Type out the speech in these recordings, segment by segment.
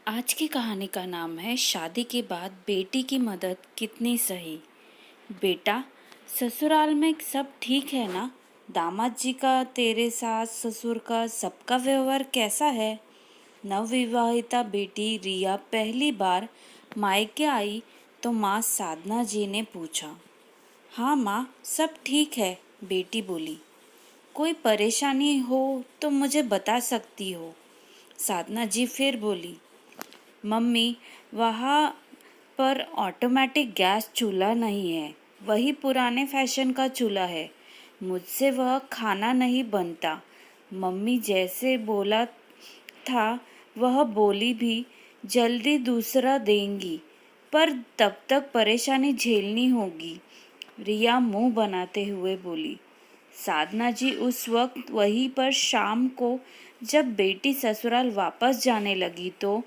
आज की कहानी का नाम है शादी के बाद बेटी की मदद कितनी सही। बेटा, ससुराल में सब ठीक है ना? दामाद जी का, तेरे सास ससुर का, सबका व्यवहार कैसा है? नवविवाहिता बेटी रिया पहली बार मायके आई तो माँ साधना जी ने पूछा। हाँ माँ, सब ठीक है, बेटी बोली। कोई परेशानी हो तो मुझे बता सकती हो। साधना जी फिर बोली। मम्मी, वहाँ पर ऑटोमेटिक गैस चूल्हा नहीं है, वही पुराने फैशन का चूल्हा है। मुझसे वह खाना नहीं बनता। मम्मी जैसे बोला था वह बोली भी, जल्दी दूसरा देंगी, पर तब तक परेशानी झेलनी होगी। रिया मुंह बनाते हुए बोली। साधना जी उस वक्त वहीं पर शाम को जब बेटी ससुराल वापस जाने लगी तो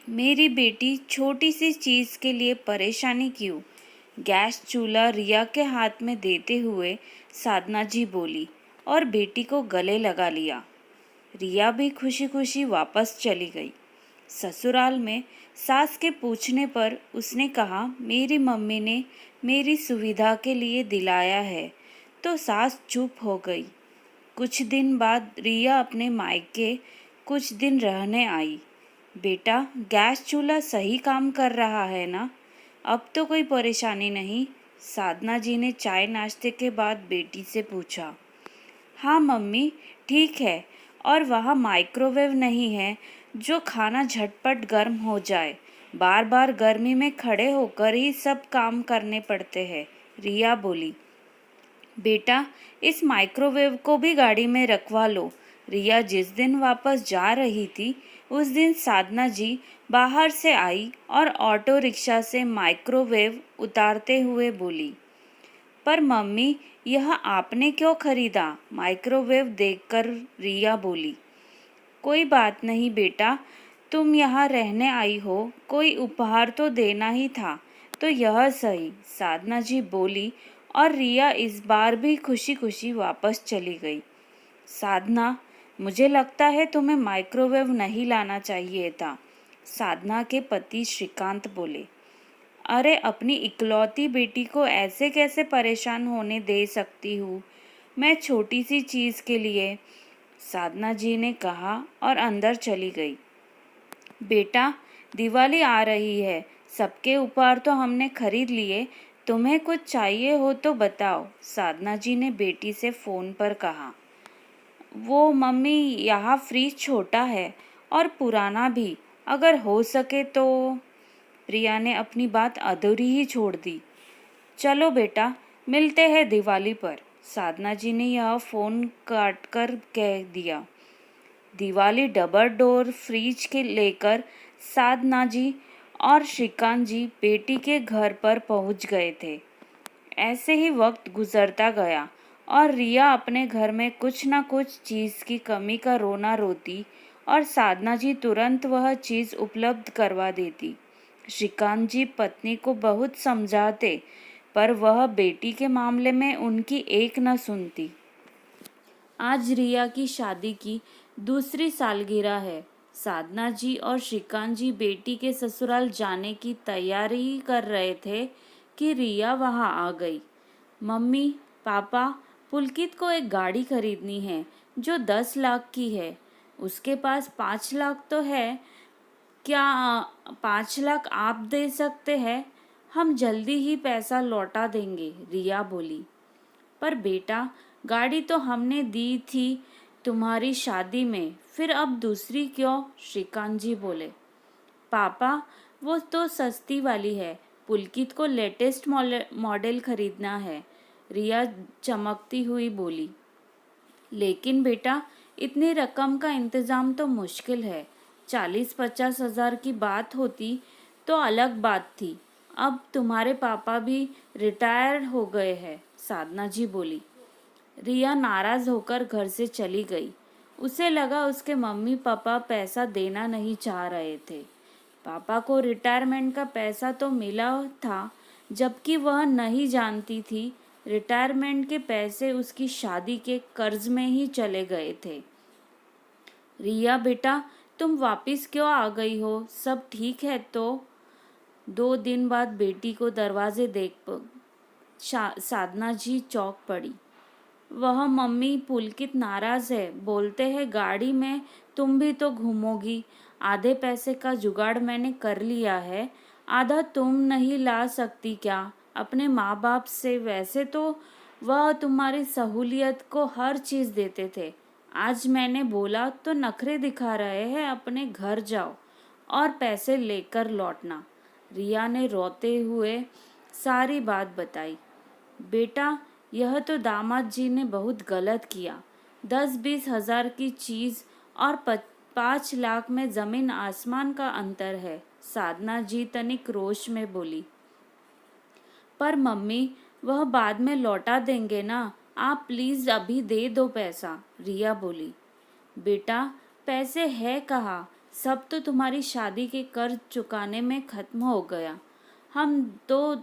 मेरी बेटी छोटी सी चीज़ के लिए परेशानी क्यों? गैस चूल्हा रिया के हाथ में देते हुए साधना जी बोली और बेटी को गले लगा लिया। रिया भी खुशी खुशी वापस चली गई। ससुराल में सास के पूछने पर उसने कहा, मेरी मम्मी ने मेरी सुविधा के लिए दिलाया है, तो सास चुप हो गई। कुछ दिन बाद रिया अपने मायके कुछ दिन रहने आई। बेटा, गैस चूल्हा सही काम कर रहा है ना? अब तो कोई परेशानी नहीं? साधना जी ने चाय नाश्ते के बाद बेटी से पूछा। हाँ मम्मी, ठीक है। और वहाँ माइक्रोवेव नहीं है जो खाना झटपट गर्म हो जाए। बार बार गर्मी में खड़े होकर ही सब काम करने पड़ते हैं, रिया बोली। बेटा, इस माइक्रोवेव को भी गाड़ी में रखवा लो। रिया जिस दिन वापस जा रही थी उस दिन साधना जी बाहर से आई और ऑटो रिक्शा से माइक्रोवेव उतारते हुए बोली। पर मम्मी, यह आपने क्यों खरीदा? माइक्रोवेव देखकर रिया बोली। कोई बात नहीं बेटा, तुम यहाँ रहने आई हो, कोई उपहार तो देना ही था, तो यह सही, साधना जी बोली और रिया इस बार भी खुशी खुशी वापस चली गई। साधना, मुझे लगता है तुम्हें माइक्रोवेव नहीं लाना चाहिए था, साधना के पति श्रीकांत बोले। अरे, अपनी इकलौती बेटी को ऐसे कैसे परेशान होने दे सकती हूँ मैं छोटी सी चीज़ के लिए, साधना जी ने कहा और अंदर चली गई। बेटा, दिवाली आ रही है, सबके उपहार तो हमने खरीद लिए, तुम्हें कुछ चाहिए हो तो बताओ, साधना जी ने बेटी से फ़ोन पर कहा। वो मम्मी, यहाँ फ्रिज छोटा है और पुराना भी, अगर हो सके तो। प्रिया ने अपनी बात अधूरी ही छोड़ दी। चलो बेटा, मिलते हैं दिवाली पर, साधना जी ने यह फ़ोन काट कर कह दिया। दिवाली डबल डोर फ्रिज के लेकर साधना जी और श्रीकांत जी बेटी के घर पर पहुंच गए थे। ऐसे ही वक्त गुजरता गया और रिया अपने घर में कुछ ना कुछ चीज़ की कमी का रोना रोती और साधना जी तुरंत वह चीज़ उपलब्ध करवा देती। श्रीकांत जी पत्नी को बहुत समझाते, पर वह बेटी के मामले में उनकी एक न सुनती। आज रिया की शादी की दूसरी सालगिरह है। साधना जी और श्रीकांत जी बेटी के ससुराल जाने की तैयारी कर रहे थे कि रिया वहां आ गई। मम्मी, पापा, पुलकित को एक गाड़ी खरीदनी है जो 10 लाख की है। उसके पास 5 लाख तो है। क्या 5 लाख आप दे सकते हैं? हम जल्दी ही पैसा लौटा देंगे, रिया बोली। पर बेटा, गाड़ी तो हमने दी थी तुम्हारी शादी में, फिर अब दूसरी क्यों? श्रीकांत जी बोले। पापा, वो तो सस्ती वाली है, पुलकित को लेटेस्ट मॉडल खरीदना है, रिया चमकती हुई बोली। लेकिन बेटा, इतनी रकम का इंतज़ाम तो मुश्किल है। 40-50 हज़ार की बात होती तो अलग बात थी। अब तुम्हारे पापा भी रिटायर हो गए हैं, साधना जी बोली। रिया नाराज़ होकर घर से चली गई। उसे लगा उसके मम्मी पापा पैसा देना नहीं चाह रहे थे। पापा को रिटायरमेंट का पैसा तो मिला था, जबकि वह नहीं जानती थी रिटायरमेंट के पैसे उसकी शादी के कर्ज में ही चले गए थे। रिया बेटा, तुम वापिस क्यों आ गई हो? सब ठीक है तो? 2 दिन बाद बेटी को दरवाजे देख साधना जी चौंक पड़ी। वह मम्मी पुलकित नाराज है, बोलते हैं गाड़ी में तुम भी तो घूमोगी। आधे पैसे का जुगाड़ मैंने कर लिया है, आधा तुम नहीं ला सकती क्या अपने माँ बाप से? वैसे तो वह तुम्हारी सहूलियत को हर चीज देते थे, आज मैंने बोला तो नखरे दिखा रहे हैं। अपने घर जाओ और पैसे लेकर लौटना। रिया ने रोते हुए सारी बात बताई। बेटा, यह तो दामाद जी ने बहुत गलत किया। 10-20 हजार की चीज और 5 लाख में जमीन आसमान का अंतर है। साधना जी तनिक रोष में बोली। पर मम्मी, वह बाद में लौटा देंगे ना, आप प्लीज अभी दे दो पैसा, रिया बोली। बेटा, पैसे है कहाँ? सब तो तुम्हारी शादी के कर्ज चुकाने में खत्म हो गया। हम तो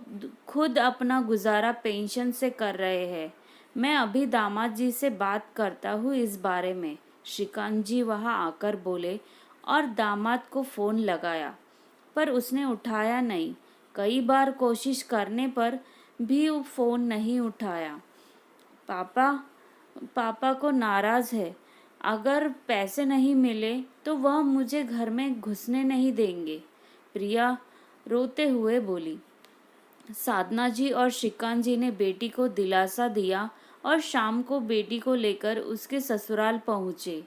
खुद अपना गुजारा पेंशन से कर रहे हैं। मैं अभी दामाद जी से बात करता हूँ इस बारे में, श्रीकांत जी वहाँ आकर बोले और दामाद को फोन लगाया, पर उसने उठाया नहीं। कई बार कोशिश करने पर भी वो फोन नहीं उठाया। पापा पापा को नाराज है। अगर पैसे नहीं मिले तो वह मुझे घर में घुसने नहीं देंगे, प्रिया रोते हुए बोली। साधना जी और श्रीकांत जी ने बेटी को दिलासा दिया और शाम को बेटी को लेकर उसके ससुराल पहुंचे,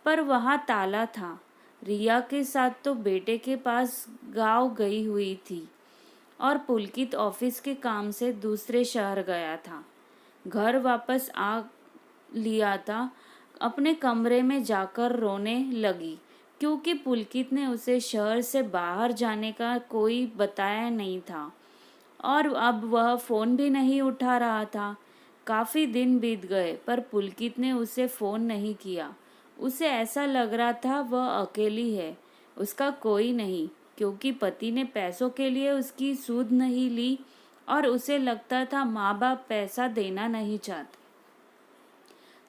पर वहां ताला था। रिया के साथ तो बेटे के पास गांव गई हुई थी और पुलकित ऑफिस के काम से दूसरे शहर गया था। घर वापस आ लिया था, अपने कमरे में जाकर रोने लगी, क्योंकि पुलकित ने उसे शहर से बाहर जाने का कोई बताया नहीं था और अब वह फोन भी नहीं उठा रहा था। काफी दिन बीत गए पर पुलकित ने उसे फोन नहीं किया। उसे ऐसा लग रहा था वह अकेली है, उसका कोई नहीं, क्योंकि पति ने पैसों के लिए उसकी सूद नहीं ली और उसे लगता था माँ बाप पैसा देना नहीं चाहते।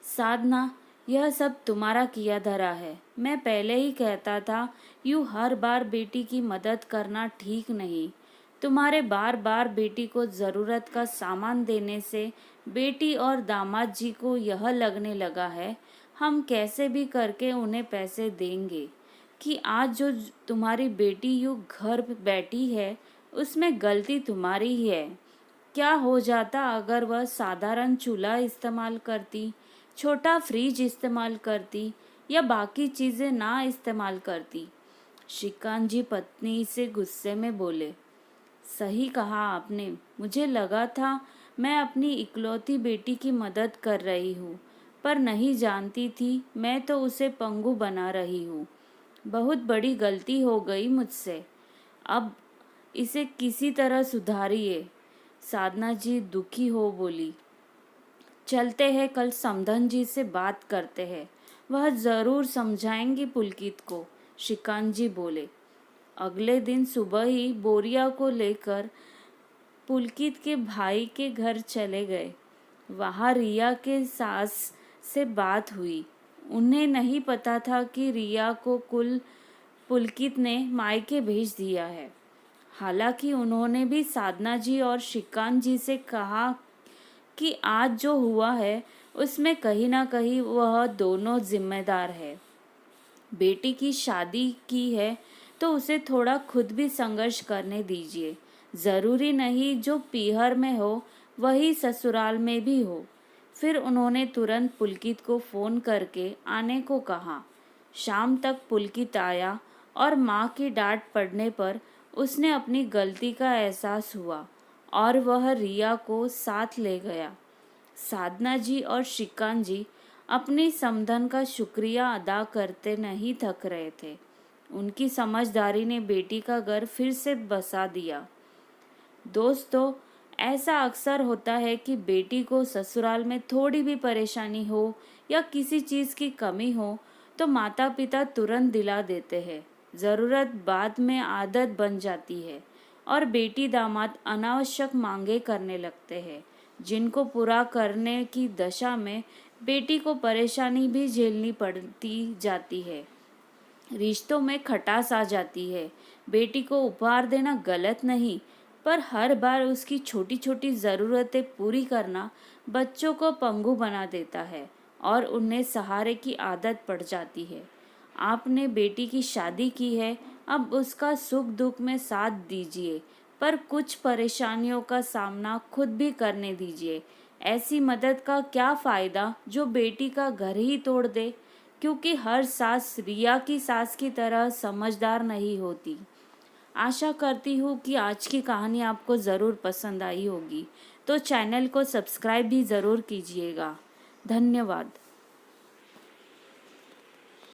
साधना, यह सब तुम्हारा किया धरा है। मैं पहले ही कहता था, यूं हर बार बेटी की मदद करना ठीक नहीं। तुम्हारे बार बार बेटी को ज़रूरत का सामान देने से बेटी और दामाद जी को यह लगने लगा है हम कैसे भी करके उन्हें पैसे देंगे, कि आज जो तुम्हारी बेटी यूं घर पे बैठी है उसमें गलती तुम्हारी ही है। क्या हो जाता अगर वह साधारण चूल्हा इस्तेमाल करती, छोटा फ्रिज इस्तेमाल करती या बाकी चीज़ें ना इस्तेमाल करती? श्रीकांत जी पत्नी से गुस्से में बोले। सही कहा आपने, मुझे लगा था मैं अपनी इकलौती बेटी की मदद कर रही हूँ, पर नहीं जानती थी मैं तो उसे पंगु बना रही हूँ। बहुत बड़ी गलती हो गई मुझसे, अब इसे किसी तरह सुधारिए। साधना जी दुखी हो बोली। चलते हैं, कल समधन जी से बात करते हैं, वह जरूर समझाएंगी पुलकित को, श्रीकांत जी बोले। अगले दिन सुबह ही बोरिया को लेकर पुलकित के भाई के घर चले गए। वहाँ रिया के सास से बात हुई। उन्हें नहीं पता था कि रिया को कुल पुलकित ने मायके भेज दिया है। हालांकि उन्होंने भी साधना जी और श्रीकांत जी से कहा कि आज जो हुआ है उसमें कहीं ना कहीं वह दोनों जिम्मेदार है। बेटी की शादी की है तो उसे थोड़ा खुद भी संघर्ष करने दीजिए। ज़रूरी नहीं जो पीहर में हो वही ससुराल में भी हो। फिर उन्होंने तुरंत पुलकित को फ़ोन करके आने को कहा। शाम तक पुलकित आया और माँ की डांट पड़ने पर उसने अपनी गलती का एहसास हुआ और वह रिया को साथ ले गया। साधना जी और श्रीकांत जी अपनी समधन का शुक्रिया अदा करते नहीं थक रहे थे। उनकी समझदारी ने बेटी का घर फिर से बसा दिया। दोस्तों, ऐसा अक्सर होता है कि बेटी को ससुराल में थोड़ी भी परेशानी हो या किसी चीज़ की कमी हो तो माता पिता तुरंत दिला देते हैं। ज़रूरत बाद में आदत बन जाती है और बेटी दामाद अनावश्यक मांगे करने लगते हैं, जिनको पूरा करने की दशा में बेटी को परेशानी भी झेलनी पड़ती जाती है। रिश्तों में खटास आ जाती है। बेटी को उपहार देना गलत नहीं, पर हर बार उसकी छोटी छोटी ज़रूरतें पूरी करना बच्चों को पंगु बना देता है और उन्हें सहारे की आदत पड़ जाती है। आपने बेटी की शादी की है, अब उसका सुख दुख में साथ दीजिए, पर कुछ परेशानियों का सामना खुद भी करने दीजिए। ऐसी मदद का क्या फ़ायदा जो बेटी का घर ही तोड़ दे, क्योंकि हर सास रिया की सास की तरह समझदार नहीं होती। आशा करती हूँ कि आज की कहानी आपको ज़रूर पसंद आई होगी, तो चैनल को सब्सक्राइब भी ज़रूर कीजिएगा। धन्यवाद।